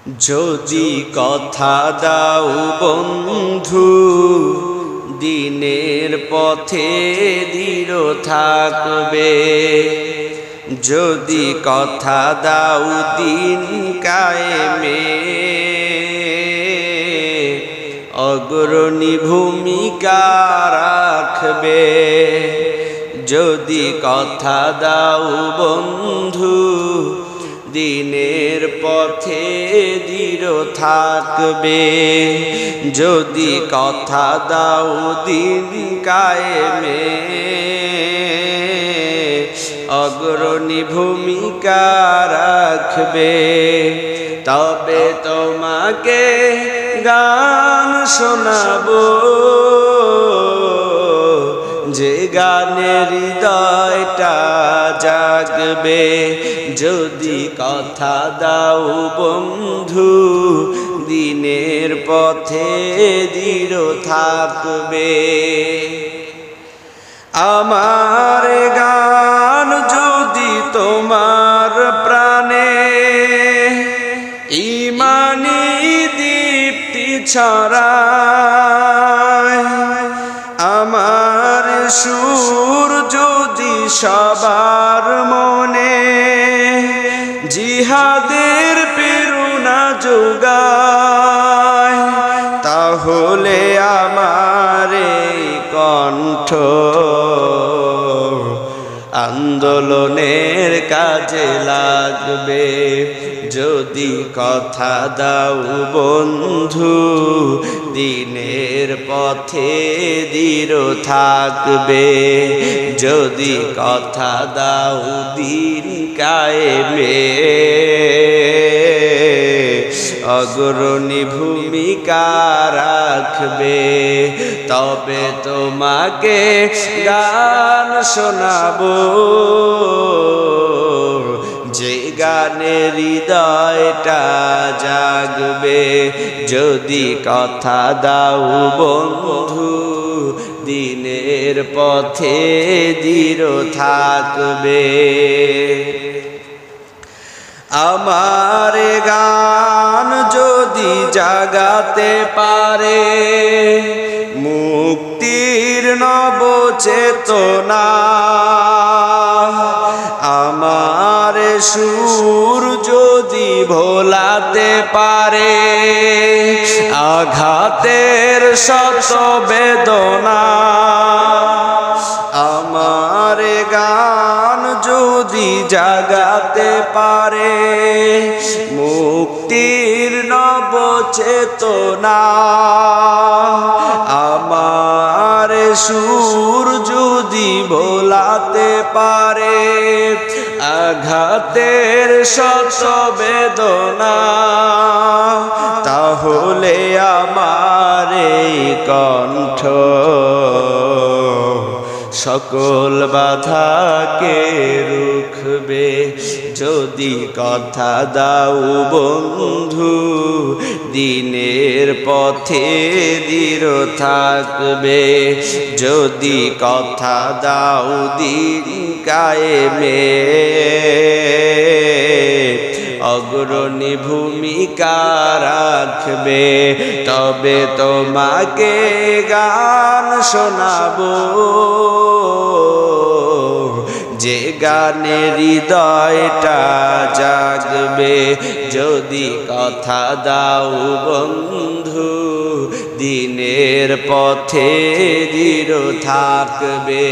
যদি কথা দাও বন্ধু দিনের পথে দৃঢ় থাকবে, যদি কথা দাও দিন কায়েমে অগ্রণী ভূমিকা রাখবে। যদি কথা দাও বন্ধু দিনের পথে দৃঢ় থাকবে, যদি কথা দাও দিন কায়েমে অগ্রণী ভূমিকা রাখবে, তবে তোমাকে গান শোনাবো যে গানে হৃদয়টা জাগবে। যদি কথা দাও বন্ধু দিনের পথে দৃঢ় থাকবে। আমার গান যদি তোমার প্রাণে ঈমানি দীপ্তি ছড়ায়, আমার সুর যদি সবার মনে জিহাদের প্রেরণা যোগায়, তাহলে আমার এই কণ্ঠ আন্দোলনের কাজে লাগবে। যদি কথা দাও বন্ধু দিনের পথে দৃঢ় থাকবে, যদি কথা দাও দিন কায়েমে অগ্রণী ভূমিকা রাখবে, তবে তোমাকে গান শোনাবো যে গানে হৃদয়টা জাগবে। যদি কথা দাও বন্ধু দিনের পথে দৃঢ় থাকবে। আমার গান যদি জাগাতে পারে মুক্তির নব চেতনা, আমার সুর যদি ভোলাতে পারে আঘাতের শত বেদনা, আমার গান যদি জাগাতে পারে মুক্তির নব চেতনা, আমার সুর যদি ভোলাতে পারে আঘাতের শত বেদনা, তাহলে আমার এই কণ্ঠ সকল বাধাকে রুখবে। যদি কথা দাও বন্ধু দিনের পথে দৃঢ় থাকবে, যদি কথা দাও দিন কায়েমে অগ্রণী ভূমিকা রাখবে, তবে তোমাকে গান শোনাবো যে গানে হৃদয়টা জাগবে। যদি কথা দাও বন্ধু দিনের পথে দৃঢ় থাকবে।